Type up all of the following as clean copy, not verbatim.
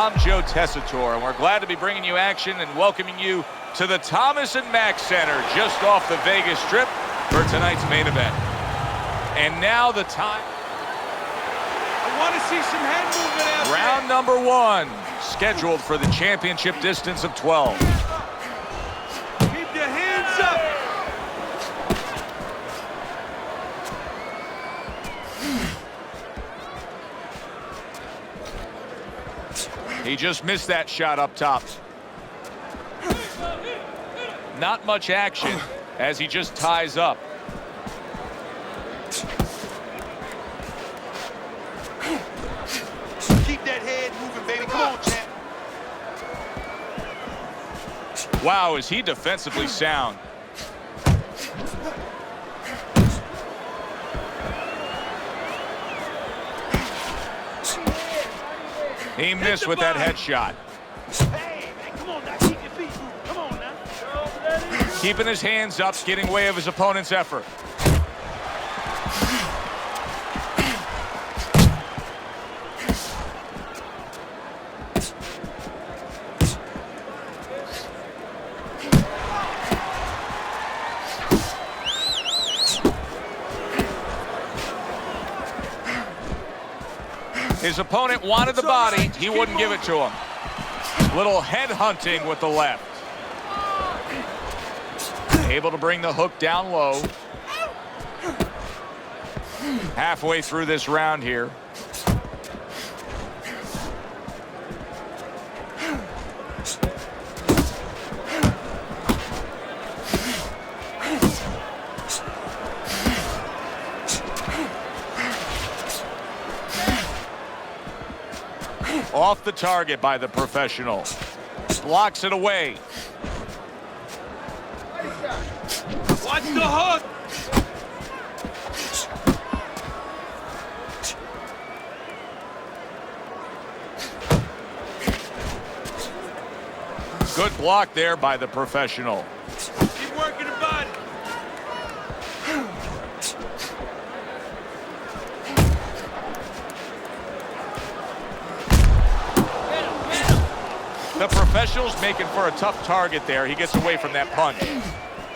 I'm Joe Tessitore, and we're glad to be bringing you action and welcoming you to the Thomas & Mack Center just off the Vegas Strip for tonight's main event. And now the time. I want to see some head movement out there. Round number 1, scheduled for the championship distance of 12. Keep your hands up. He just missed that shot up top. Not much action as he just ties up. Keep that head moving, baby. Come on, champ. Wow, is he defensively sound. He missed with that headshot. Hey, man, come on now. Keep your feet moving. Come on now. Keeping his hands up, getting way of his opponent's effort. His opponent wanted the body. He wouldn't give it to him. Little head hunting with the left. Able to bring the hook down low. Halfway through this round here. Off the target by the professional. Blocks it away. Watch the hook. Good block there by the professional. Keep working the body. The professional's making for a tough target there. He gets away from that punch. You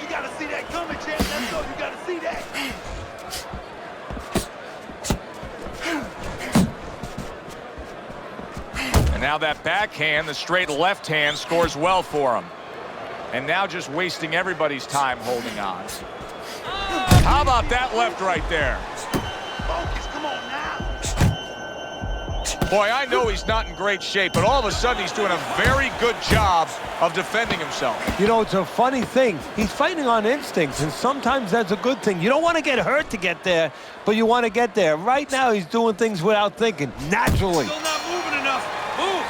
gotta see that coming, champ. Let's go. You gotta see that. And now that backhand, the straight left hand, scores well for him. And now just wasting everybody's time holding on. How about that left right there? Focus. Come on now. Boy, I know he's not in great shape, but all of a sudden he's doing a very good job of defending himself. You know, it's a funny thing. He's fighting on instincts, and sometimes that's a good thing. You don't want to get hurt to get there, but you want to get there. Right now, he's doing things without thinking, naturally. Still not moving enough.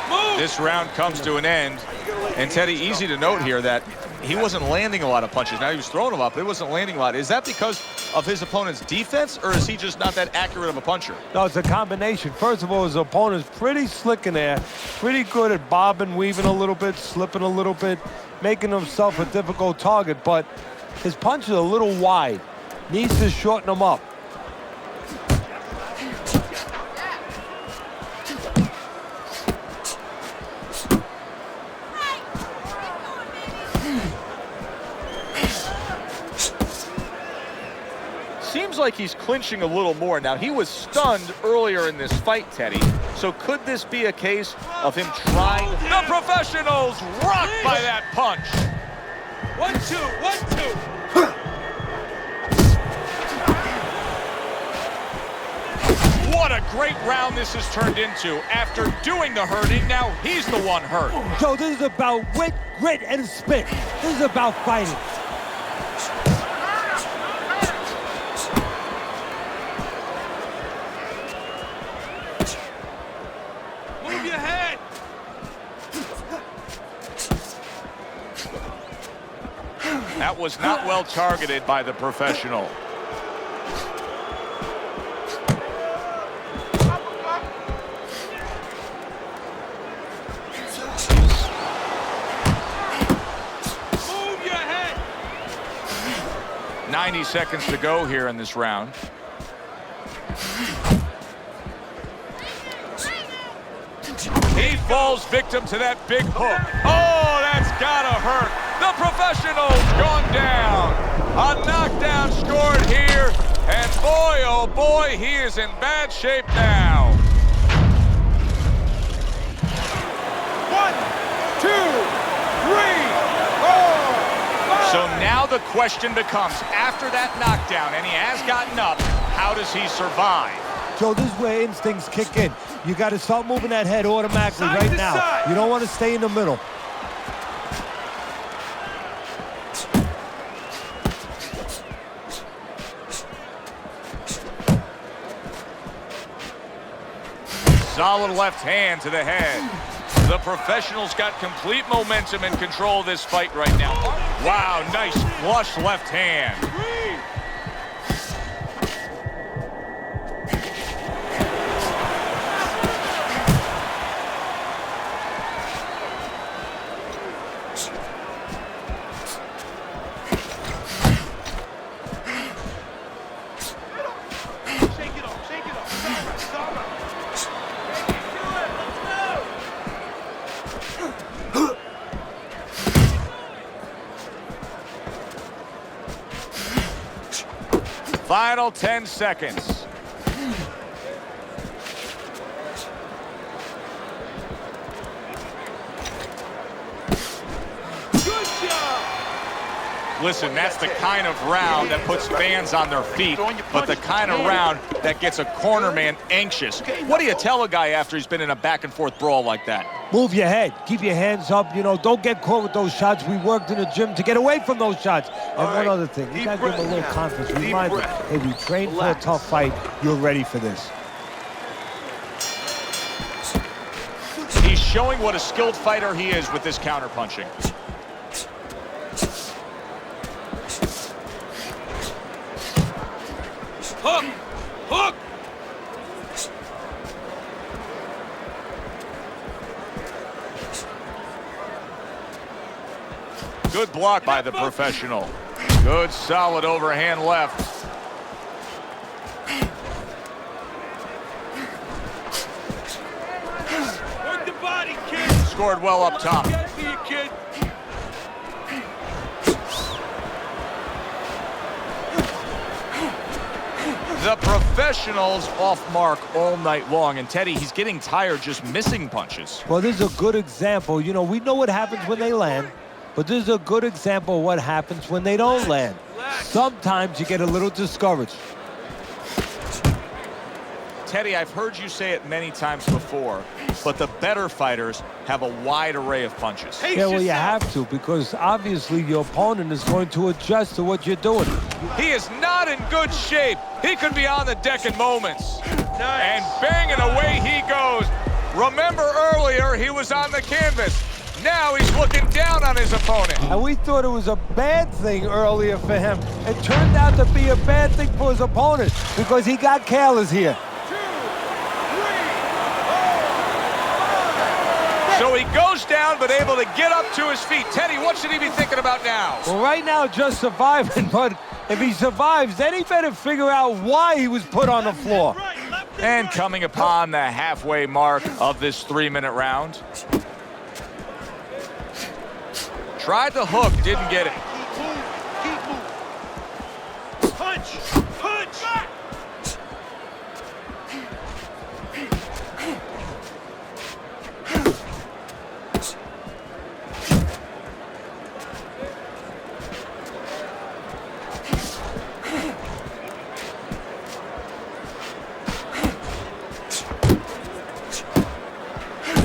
Move. This round comes to an end. And Teddy, easy to note here that he wasn't landing a lot of punches. Now he was throwing them up, but he wasn't landing a lot. Is that because of his opponent's defense, or is he just not that accurate of a puncher? No, it's a combination. First of all, his opponent's pretty slick in there, pretty good at bobbing, weaving a little bit, slipping a little bit, making himself a difficult target, but his punch is a little wide. Needs to shorten them up. Seems like he's clinching a little more. Now, he was stunned earlier in this fight, Teddy. So could this be a case of him trying? The professionals rocked by that punch. 1-2. 1-2. What a great round this has turned into. After doing the hurting, now he's the one hurt. So this is about wit, grit, and spit. This is about fighting. Move your head. That was not well targeted by the professional. Move your head. 90 seconds to go here in this round. He falls victim to that big hook. Oh, that's gotta hurt. The professional's gone down. A knockdown scored here, and boy, oh boy, he is in bad shape now. 1, 2, 3, 4, 5. So now the question becomes, after that knockdown, and he has gotten up, how does he survive? Joe, this is where instincts kick in. You got to start moving that head automatically Side right to now. side. You don't want to stay in the middle. Solid left hand to the head. The professional's got complete momentum and control of this fight right now. Wow, nice flush left hand. Shake it off, shake it off. It's all right, it's all right. Final 10 seconds. Good job. Listen, that's the kind of round that puts fans on their feet, but the kind of round that gets a corner man anxious. What do you tell a guy after he's been in a back-and-forth brawl like that? Move your head. Keep your hands up. You know, don't get caught with those shots. We worked in the gym to get away from those shots. And one other thing, you got to give him a little confidence. Remind him, if you train for a tough fight, you're ready for this. He's showing what a skilled fighter he is with this counterpunching. Hook! Hook! Good block by the professional. Good, solid overhand left. Work the body, kid. Scored well up top. Get to you, kid. The professional's off mark all night long. And Teddy, he's getting tired just missing punches. Well, this is a good example. You know, we know what happens when they land, but this is a good example of what happens when they don't land. Sometimes you get a little discouraged. Teddy, I've heard you say it many times before, but the better fighters have a wide array of punches. Yeah, well, you have to, because obviously your opponent is going to adjust to what you're doing. He is not in good shape. He could be on the deck in moments. And banging away he goes. Remember earlier, he was on the canvas. Now he's looking down on his opponent. And we thought it was a bad thing earlier for him. It turned out to be a bad thing for his opponent because he got careless here. So he goes down, but able to get up to his feet. Teddy, what should he be thinking about now? Well, right now, just surviving, but if he survives, then he better figure out why he was put on the floor. And coming upon the halfway mark of this 3-minute round. Tried the hook, didn't get it. Keep moving. Punch! Punch!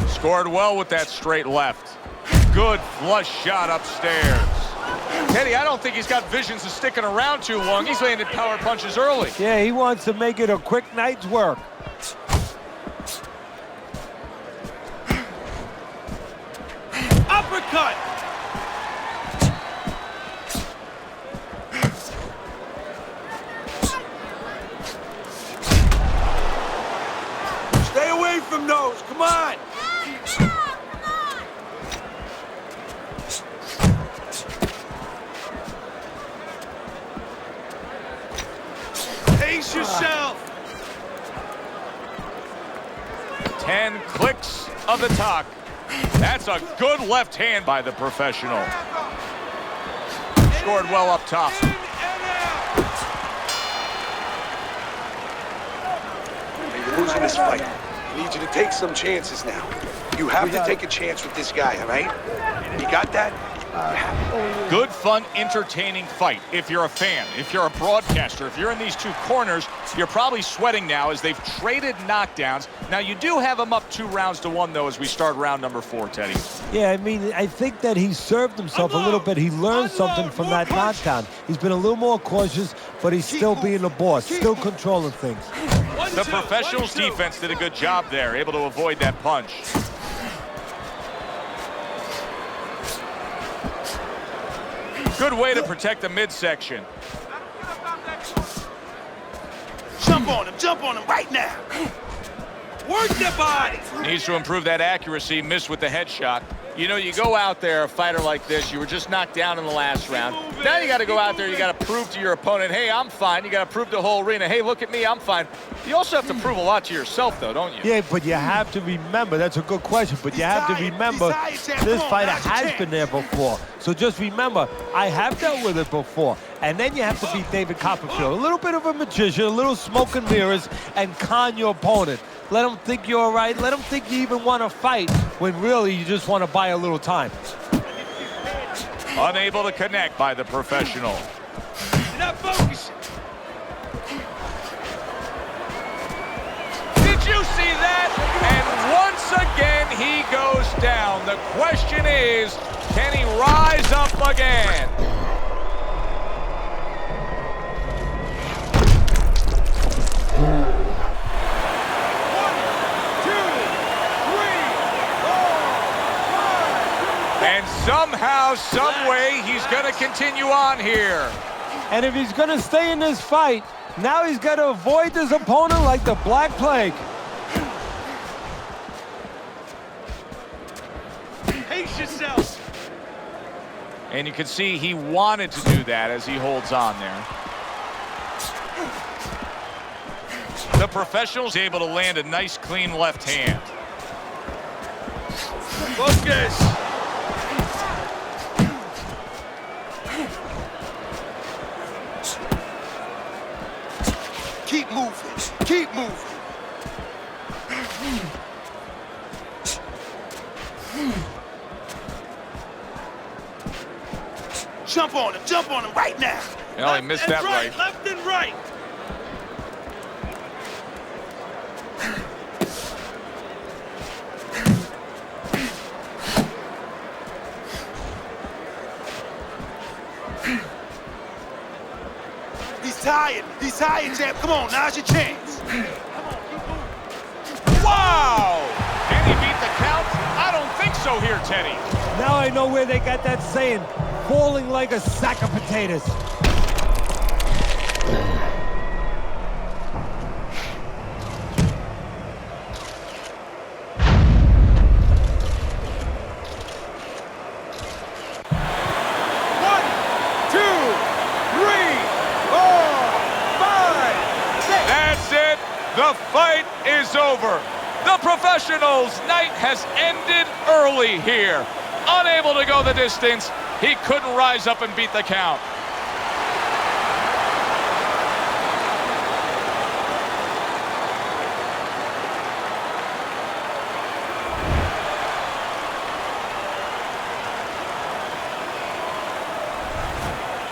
Scored well with that straight left. Good flush shot upstairs. Teddy, I don't think he's got visions of sticking around too long. He's landed power punches early. Yeah, he wants to make it a quick night's work. Uppercut! Stay away from those. Come on! Pace yourself! 10 clicks of the talk. That's a good left hand by the professional. Scored well up top. You're losing this fight. I need you to take some chances now. You have to take a chance with this guy, all right? You got that? Good, fun, entertaining fight. If you're a fan, if you're a broadcaster, if you're in these two corners, you're probably sweating now as they've traded knockdowns. Now, you do have them up 2-1, though, as we start round number 4, Teddy. Yeah, I mean, I think that he served himself a little bit. He learned something from that knockdown. He's been a little more cautious, but he's still being the boss, still controlling things. The professionals' defense did a good job there, able to avoid that punch. Good way to protect the midsection. Jump on him right now. Work the body. Needs to improve that accuracy, missed with the headshot. You know, you go out there, a fighter like this, you were just knocked down in the last round. Now you got to go out there, you got to prove to your opponent, hey, I'm fine. You got to prove to the whole arena, hey, look at me, I'm fine. You also have to prove a lot to yourself, though, don't you? Yeah, but you have to remember, that's a good question, but you have to remember this fighter has been there before. So just remember, I have dealt with it before. And then you have to beat David Copperfield. A little bit of a magician, a little smoke and mirrors, and con your opponent. Let him think you're all right. Let him think you even want to fight when really you just want to buy a little time. Unable to connect by the professional. Not focusing. Did you see that? And once again, he goes down. The question is, can he rise up again? And somehow, some way, he's going to continue on here. And if he's going to stay in this fight, now he's got to avoid his opponent like the Black Plague. Pace yourself. And you can see he wanted to do that as he holds on there. The professional's able to land a nice, clean left hand. Focus. Keep moving. Keep moving. Jump on him right now. Well, he missed that right. Left and right. He's tired, champ. Come on, now's your chance. Wow! Can he beat the count? I don't think so here, Teddy. Now I know where they got that saying, falling like a sack of potatoes. The fight is over. The professional's night has ended early here. Unable to go the distance, he couldn't rise up and beat the count.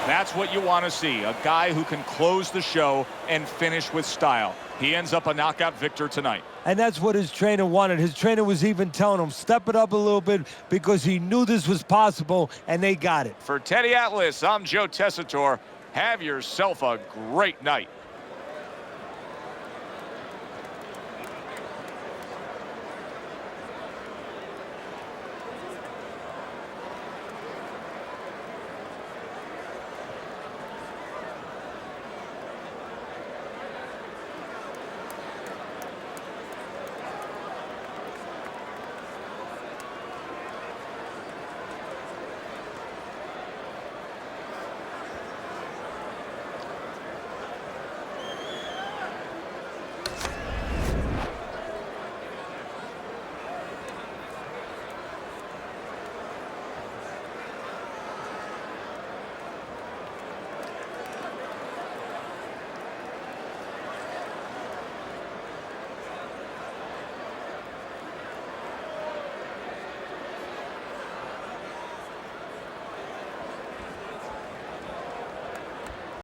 That's what you want to see, a guy who can close the show and finish with style. He ends up a knockout victor tonight. And that's what his trainer wanted. His trainer was even telling him, step it up a little bit, because he knew this was possible, and they got it. For Teddy Atlas, I'm Joe Tessitore. Have yourself a great night.